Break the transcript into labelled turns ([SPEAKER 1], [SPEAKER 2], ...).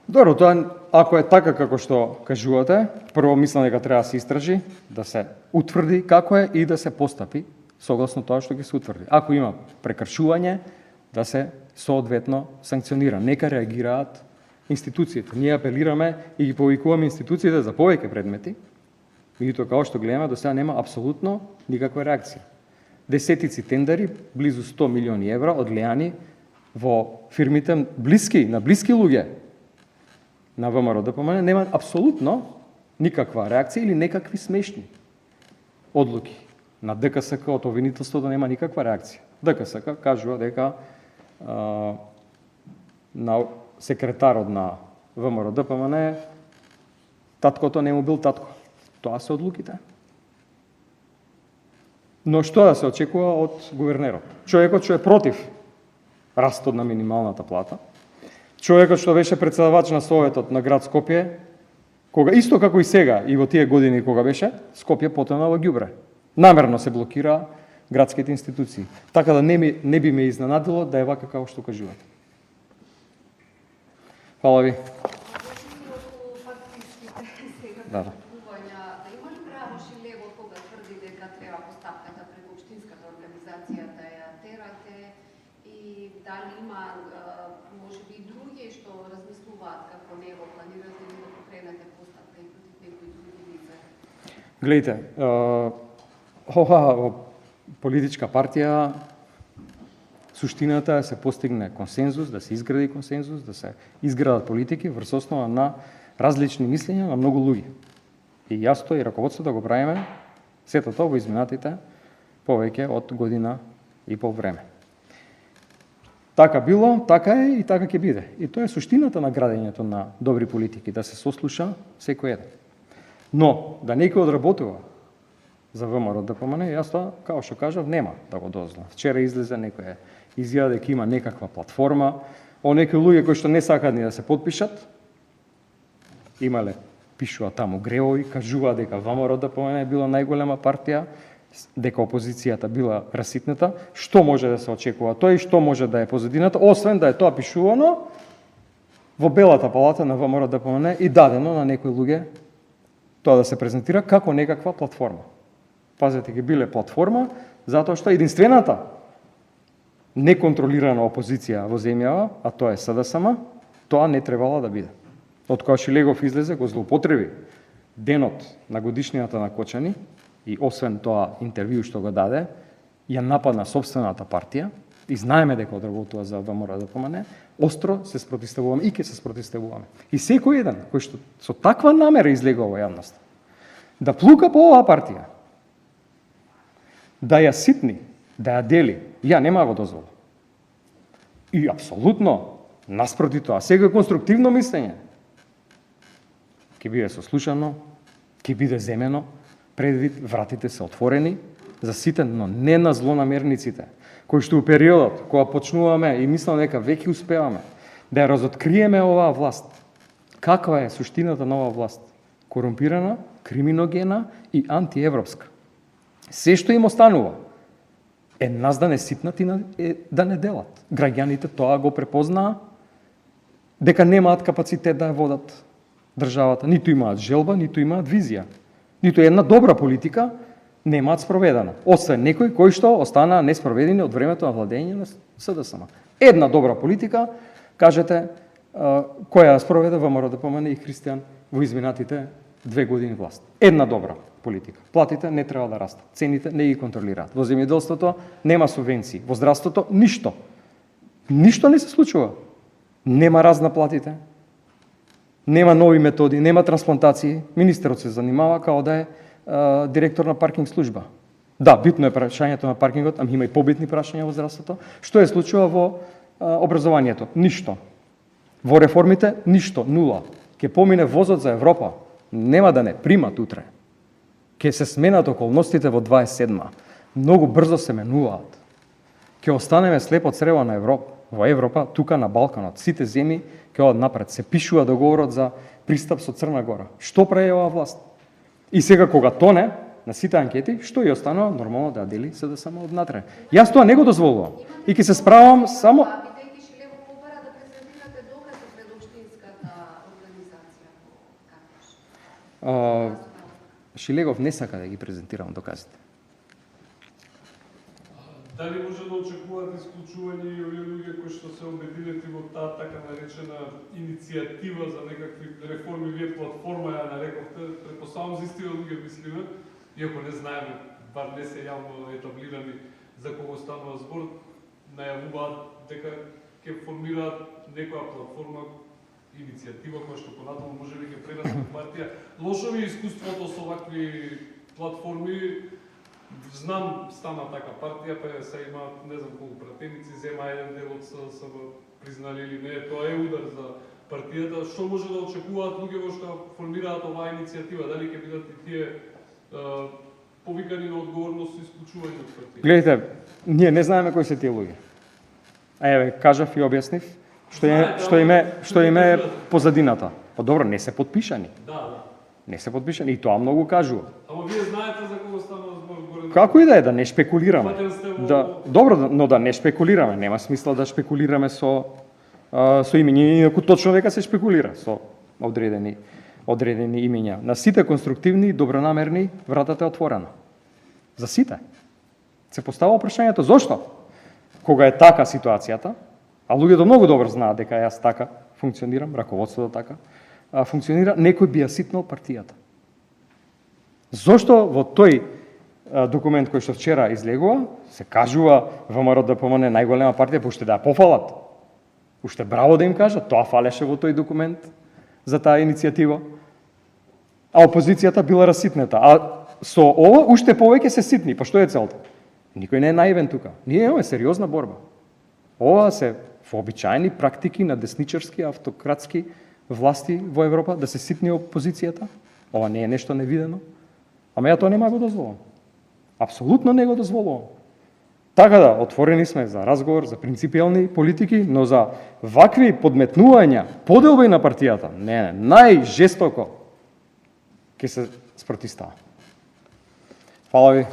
[SPEAKER 1] Добро, тоа ако е така како што кажувате, прво мислам дека треба да се истражи, да се утврди како е и да се постапи согласно тоа што ќе се утврди. Ако има прекршување, да се соодветно санкционира. Нека реагираат институциите. Ние апелираме и ги повикуваме институциите за повеќе предмети, меѓутоа као што гледаме, до сега нема апсолутно никаква реакција. Десетици тендери, близу 100 милиони евра одлеани во фирмите на блиски луѓе на ВМРО ДПМН, нема апсолутно никаква реакција или некакви смешни одлуки. На ДКСК од обвинителството нема никаква реакција. ДКСК кажува дека на секретарот на ВМРО ДПМН таткото не му бил татко. Тоа се одлуките. Но што да се очекува од гувернерот? Човекот што е против растот на минималната плата, човекот што беше претседавач на Советот на град Скопје, кога исто како и сега и во тие години кога беше, Скопје потона во ѓубре. Намерно се блокира градските институции. Така да не би ме изненадило да е вака како што кажувате. Фала ви. Да.
[SPEAKER 2] Има ли право Шилево кога тврди дека треба постапката преку општинската организација да ја терате и дали има можеби и други што размислуваат како него, планирате ли да покренете постапка и против некои други лица?
[SPEAKER 1] Гледайте, ова политичка партија, суштината е да се постигне консензус, да се изгради консензус, да се изградат политики врз основа на различни мислења на многу луѓе. И јас и раководството го правиме сето тоа во изминатите повеќе од година и пол време. Така било, така е и така ќе биде. И тоа е суштината на градењето на добри политики, да се сослуша секој еден. Но, да некој одработува за ВМРО ДПМН, јас тоа, како што кажав, нема да го дозволам. Вчера излезе некоја изјава дека има некаква платформа, некои луѓе кои што не сакаат ни да се потпишат, имале, пишува таму гревови, кажува дека ВМРО ДПМН е била најголема партија, дека опозицијата била раситната, што може да се очекува тоа и што може да е позадината, освен да е тоа пишувано во Белата палата на ВМРО ДПМН и дадено на некои луѓе тоа да се презентира како некаква платформа. Пазете, ќе биле платформа, затоа што единствената неконтролирана опозиција во земјава, а тоа е СДСМ, тоа не требало да биде. Од кога Шилегов излезе, го злоупотреби денот на годишнината на Кочани и освен тоа интервју што го даде, ја нападна собствената партија и знаеме дека одработува за ВМРО ДПМН, остро се спротивставуваме и ќе се спротивставуваме. И секој еден кој што со таква намера излегува во јавност, да плука по оваа партија, да ја ситни, да ја дели, ја нема го дозволам. И апсолутно наспроти тоа, секој конструктивно мислење ќе биде сослушано, ќе биде земено, предвид вратите се отворени за сите, но не на злонамерниците, кои што у периодот кога почнуваме и мислам дека веќе успеваме да ја разоткриеме оваа власт. Каква е суштината на оваа власт? Корумпирана, криминогена и антиевропска. Се што им останува е нас да не ситнат и да не делат. Граѓаните тоа го препознаа, дека немаат капацитет да ја водат државата, ниту имаат желба, ниту имаат визија. Ниту една добра политика немаат спроведена, освен некои кои што останаа неспроведени од времето на владење на СДСМ. Една добра политика, кажете, која ја спроведе ВМРО ДПМН и Христијан во изминатите 2 години власт. Една добра политика. Платите не треба да растат, цените не ги контролираат. Во земјоделството нема субвенции, во здравството ништо. Ништо не се случува. Нема раст на платите, нема нови методи, нема трансплантации. Министерот се занимава као да е директор на паркинг служба. Да, битно е прашањето на паркингот, ама има и побитни прашања во здравството. Што е случува во образованието? Ништо. Во реформите ништо, нула. Ке помине возот за Европа, нема да не примат утре. Ке се сменат околностите во 27-ма. Многу брзо се менуваат. Ке останеме слепо црево на Европа. Во Европа, тука на Балканот, сите земји ке одат напред. Се пишува договорот за пристап со Црна Гора. Што прави оваа власт? И сега кога тоне на сите анкети, што ја останува? Нормално да ја дели СДСМ однатре. Јас тоа не го дозволувам. И ќе се справам само... Шилегов не сака да ги презентирам доказите.
[SPEAKER 3] Дали може да очекувате исклучување и овие луѓе кои што се обединети во таа така наречена иницијатива за некакви реформи, вие платформа ја нарековте, предпоставам за истиве луѓе мислиме, иако не знаеме, бар не се јавно етаблирани за кого станува збор, најавуваат дека ќе формираат некоја платформа, иницијатива која што понатаму може би ќе прерасне партија. Лошо ми е искуството со вакви платформи. Знам, стана така партија, па се има, не знам колку пратеници, зема еден дел од СДСМ, признали или не, тоа е удар за партијата. Што може да очекуваат луѓе во што формираат оваа иницијатива? Дали ќе бидат и тие повикани на одговорност и исклучување од партија?
[SPEAKER 1] Гледайте, ние не знаеме кои се тие луѓе. А еве, кажав и објаснив што им е позадината. Па добро, не се подпишани.
[SPEAKER 3] Да.
[SPEAKER 1] Не се подпишани и тоа многу кажува.
[SPEAKER 3] Ама вие знаете за кого станува збор горе?
[SPEAKER 1] Како и да не шпекулираме.
[SPEAKER 3] Фатен сте во...
[SPEAKER 1] Да, добро, но да не шпекулираме. Нема смисла да шпекулираме со имиња, иако точно века се шпекулира со одредени имиња. На сите конструктивни и добронамерни вратата е отворена. За сите. Се постава прашањето зошто? Кога е така ситуацијата, а луѓето многу добро знаат дека јас така функционирам, раководството така функционира, некој би ја ситнал партијата. Зошто во тој документ кој што вчера излегува, се кажува ВМРО ДПМН најголема партија, па уште да ја пофалат. Уште браво да им кажат, тоа фалеше во тој документ за таа иницијатива. А опозицијата била раситнета. А со ова уште повеќе се ситни, па што е целта? Никој не е наивен тука. Ние имаме сериозна борба. Ова се вообичаени практики на десничарски, автократски власти во Европа, да се ситни опозицијата. Ова не е нешто невидено. Ама ја тоа нема го дозволам. Апсолутно не го дозволувам. Така да, отворени сме за разговор, за принципиелни политики, но за вакви подметнувања, поделби на партијата, не, најжестоко ќе се спротивставам. Фала ви.